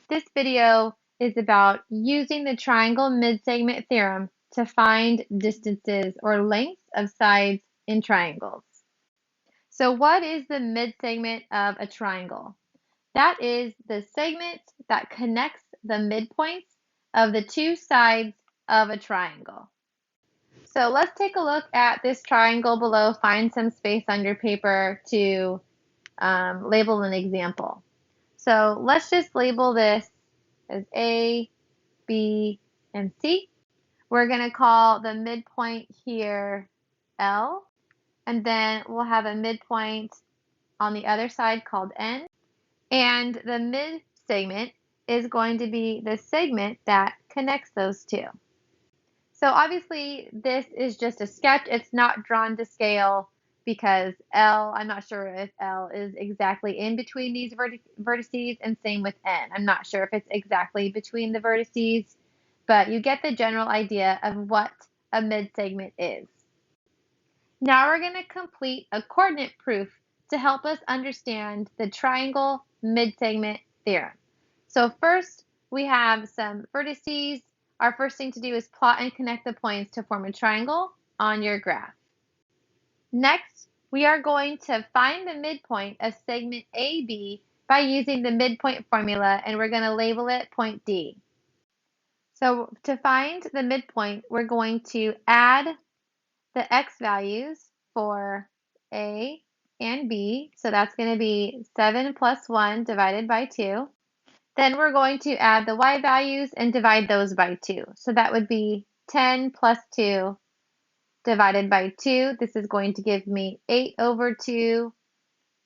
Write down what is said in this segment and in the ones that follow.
This video is about using the triangle midsegment theorem to find distances or lengths of sides in triangles. So what is the midsegment of a triangle? That is the segment that connects the midpoints of the two sides of a triangle. So let's take a look at this triangle below. Find some space on your paper to label an example. So let's just label this as A, B, and C. We're going to call the midpoint here L, and then we'll have a midpoint on the other side called N. And the mid segment is going to be the segment that connects those two. So obviously this is just a sketch. It's not drawn to scale because L, I'm not sure if L is exactly in between these vertices, and same with N. I'm not sure if it's exactly between the vertices, but you get the general idea of what a midsegment is. Now we're going to complete a coordinate proof to help us understand the triangle midsegment theorem. So first we have some vertices. Our first thing to do is plot and connect the points to form a triangle on your graph. Next, we are going to find the midpoint of segment AB by using the midpoint formula, and we're going to label it point D. So to find the midpoint, we're going to add the x values for A and B. So that's going to be 7 plus 1 divided by 2. Then we're going to add the y values and divide those by 2. So that would be 10 plus 2 divided by 2. This is going to give me 8 over 2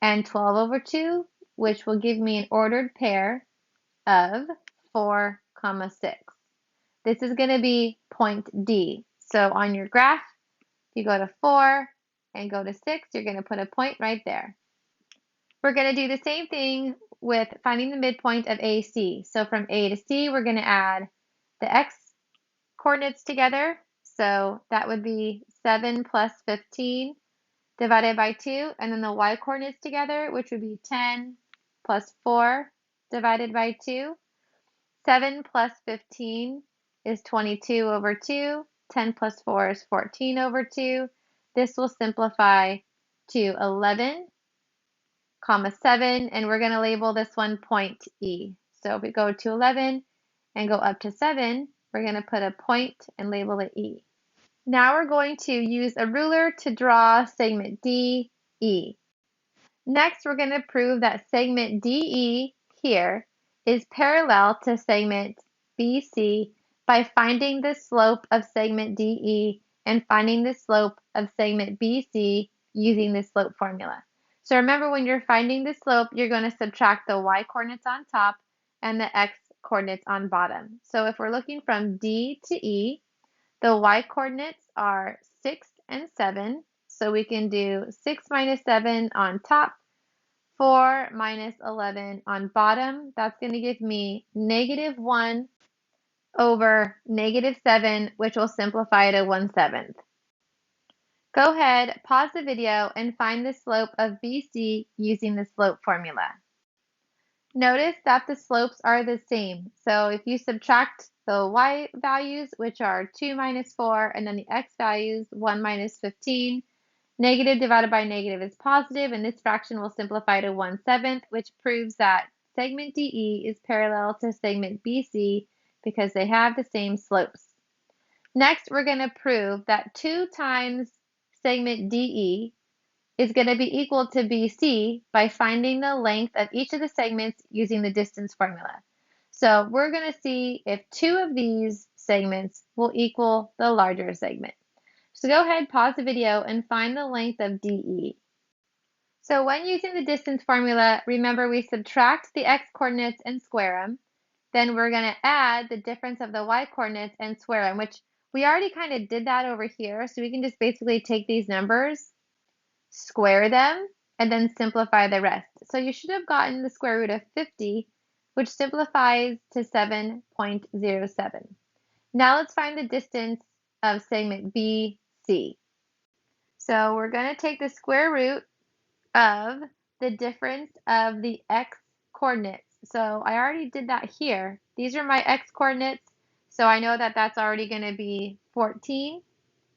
and 12 over 2, which will give me an ordered pair of 4, 6. This is going to be point D. So on your graph, if you go to 4 and go to 6, you're going to put a point right there. We're going to do the same thing with finding the midpoint of AC. So from A to C, we're going to add the x coordinates together. So that would be 7 plus 15 divided by 2, and then the y coordinates together, which would be 10 plus 4 divided by 2. 7 plus 15 is 22 over 2. 10 plus 4 is 14 over 2. This will simplify to 11, 7, and we're going to label this one point E. So if we go to 11 and go up to 7, we're going to put a point and label it E. Now we're going to use a ruler to draw segment DE. Next, we're going to prove that segment DE here is parallel to segment BC by finding the slope of segment DE and finding the slope of segment BC using the slope formula. So remember, when you're finding the slope, you're going to subtract the y coordinates on top and the x coordinates on bottom. So if we're looking from D to E, the y coordinates are 6 and 7. So we can do 6 minus 7 on top, 4 minus 11 on bottom. That's going to give me negative 1 over negative 7, which will simplify to 1/7. Go ahead, pause the video, and find the slope of BC using the slope formula. Notice that the slopes are the same. So if you subtract the y values, which are 2 minus 4, and then the x values, 1 minus 15, negative divided by negative is positive, and this fraction will simplify to 1/7, which proves that segment DE is parallel to segment BC because they have the same slopes. Next, we're going to prove that 2 times segment DE is going to be equal to BC by finding the length of each of the segments using the distance formula. So we're going to see if 2 of these segments will equal the larger segment. So go ahead, pause the video, and find the length of DE. So when using the distance formula, remember we subtract the x coordinates and square them. Then we're going to add the difference of the y coordinates and square them, which we already kind of did that over here. So we can just basically take these numbers, square them, and then simplify the rest. So you should have gotten the square root of 50, which simplifies to 7.07. Now let's find the distance of segment BC. So we're going to take the square root of the difference of the x coordinates. So I already did that here. These are my x coordinates, so I know that that's already going to be 14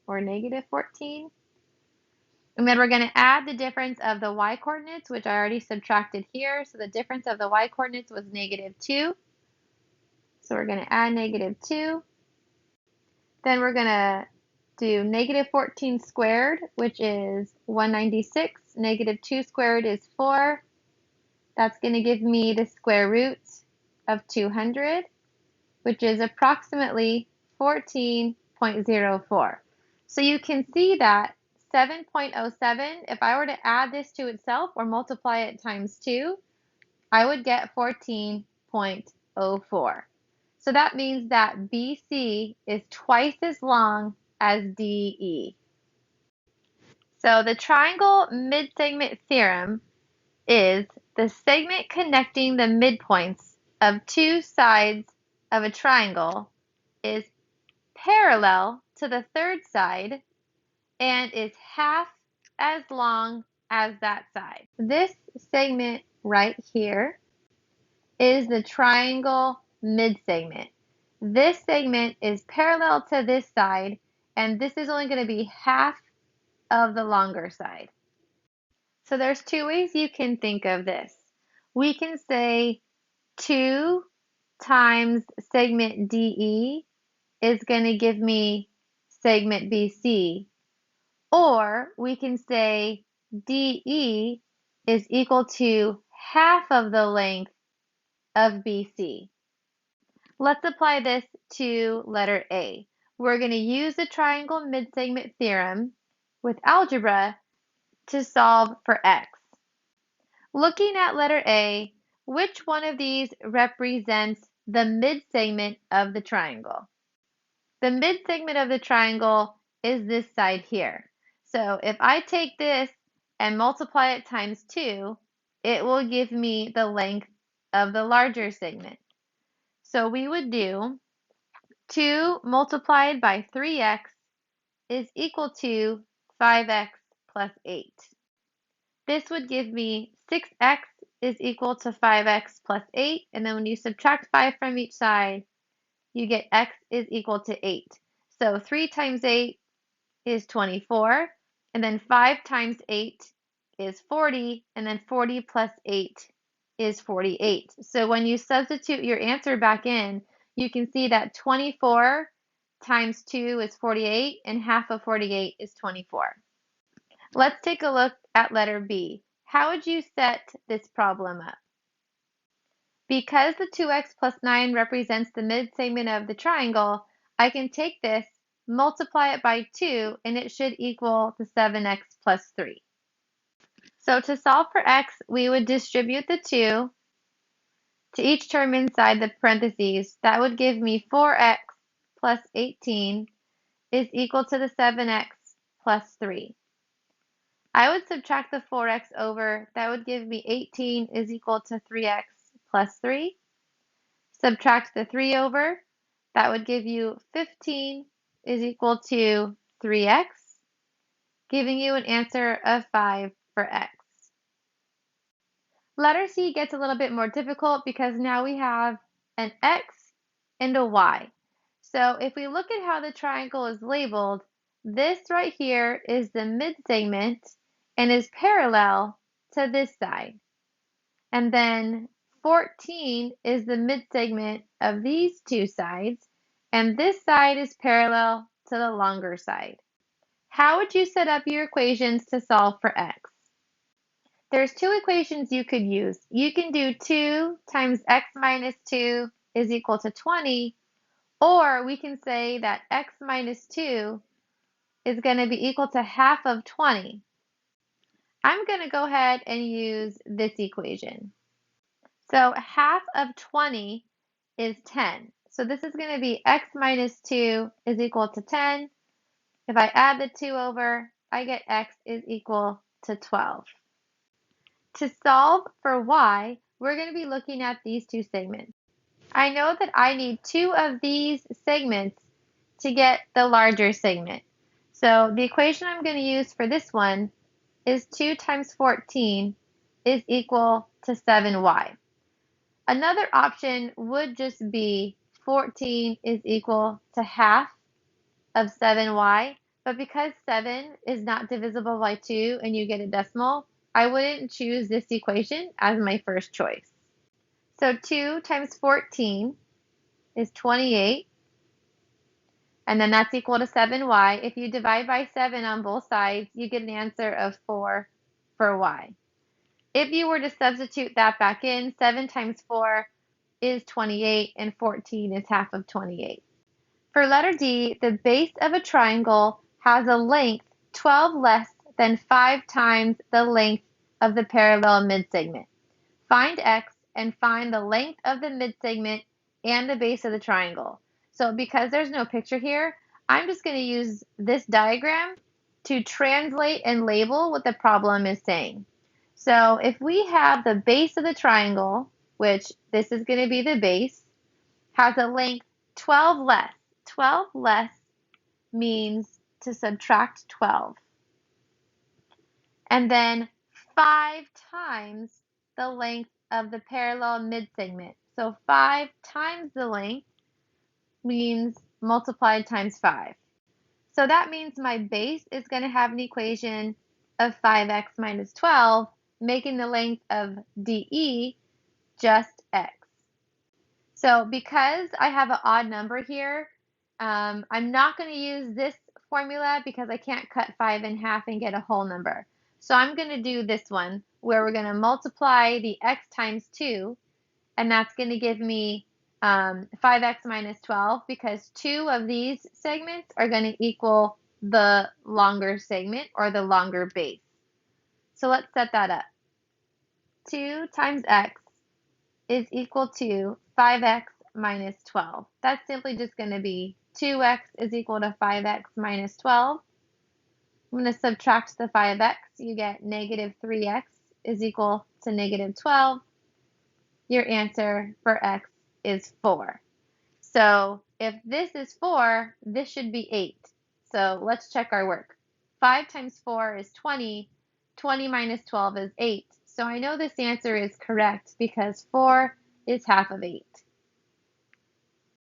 or negative 14. And then we're going to add the difference of the y coordinates, which I already subtracted here. So the difference of the y coordinates was negative 2. So we're going to add negative 2. Then we're going to do negative 14 squared, which is 196. Negative 2 squared is 4. That's going to give me the square root of 200, which is approximately 14.04. So you can see that 7.07, if I were to add this to itself or multiply it times 2, I would get 14.04. So that means that BC is twice as long as DE. So the triangle midsegment theorem is the segment connecting the midpoints of two sides of a triangle is parallel to the third side and is half as long as that side. This segment right here is the triangle midsegment. This segment is parallel to this side, and this is only going to be half of the longer side. So there's two ways you can think of this. We can say 2 times segment DE is going to give me segment BC, or we can say DE is equal to half of the length of BC. Let's apply this to letter A. We're going to use the triangle midsegment theorem with algebra to solve for x. Looking at letter A, which one of these represents the midsegment of the triangle? The midsegment of the triangle is this side here. So if I take this and multiply it times 2, it will give me the length of the larger segment. So we would do 2 multiplied by 3x is equal to 5x plus 8. This would give me 6x is equal to 5x plus 8, and then when you subtract 5 from each side, you get x is equal to 8. So 3 times 8 is 24, and then 5 times 8 is 40, and then 40 plus 8 is 48. So when you substitute your answer back in, you can see that 24 times 2 is 48, and half of 48 is 24. Let's take a look at letter B. How would you set this problem up? Because the 2x plus 9 represents the midsegment of the triangle, I can take this, multiply it by 2, and it should equal the 7x plus 3. So to solve for x, we would distribute the 2 to each term inside the parentheses. That would give me 4x plus 18 is equal to the 7x plus 3. I would subtract the 4x over. That would give me 18 is equal to 3x plus 3. Subtract the 3 over. That would give you 15 is equal to 3x, giving you an answer of 5 for x. Letter C gets a little bit more difficult because now we have an x and a y. So if we look at how the triangle is labeled, this right here is the midsegment and is parallel to this side. And then 14 is the midsegment of these two sides, and this side is parallel to the longer side. How would you set up your equations to solve for x? There's two equations you could use. You can do 2 times x minus 2 is equal to 20, or we can say that x minus 2 is going to be equal to half of 20. I'm going to go ahead and use this equation. So half of 20 is 10. So this is going to be x minus 2 is equal to 10. If I add the 2 over, I get x is equal to 12. To solve for y, we're going to be looking at these two segments. I know that I need 2 of these segments to get the larger segment. So the equation I'm going to use for this one is 2 times 14 is equal to 7y. Another option would just be 14 is equal to half of 7y, but because 7 is not divisible by 2 and you get a decimal, I wouldn't choose this equation as my first choice. So 2 times 14 is 28, and then that's equal to 7y. If you divide by 7 on both sides, you get an answer of 4 for y. If you were to substitute that back in, 7 times 4 is 28, and 14 is half of 28. For letter D, the base of a triangle has a length 12 less than 5 times the length of the parallel midsegment. Find x and find the length of the midsegment and the base of the triangle. So because there's no picture here, I'm just going to use this diagram to translate and label what the problem is saying. So if we have the base of the triangle, which this is going to be the base, has a length 12 less. 12 less means to subtract 12. And then 5 times the length of the parallel midsegment. So 5 times the length means multiplied times 5. So that means my base is going to have an equation of 5x minus 12, making the length of DE just x. So because I have an odd number here, I'm not going to use this formula because I can't cut 5 in half and get a whole number. So I'm going to do this one where we're going to multiply the x times 2, and that's going to give me 5x minus 12 because 2 of these segments are going to equal the longer segment or the longer base. So let's set that up. 2 times x is equal to 5x minus 12. That's simply just going to be 2x is equal to 5x minus 12. I'm going to subtract the 5x. You get negative 3x is equal to negative 12. Your answer for x is 4. So if this is 4, this should be 8. So let's check our work. 5 times 4 is 20. 20 minus 12 is 8. So I know this answer is correct because 4 is half of 8.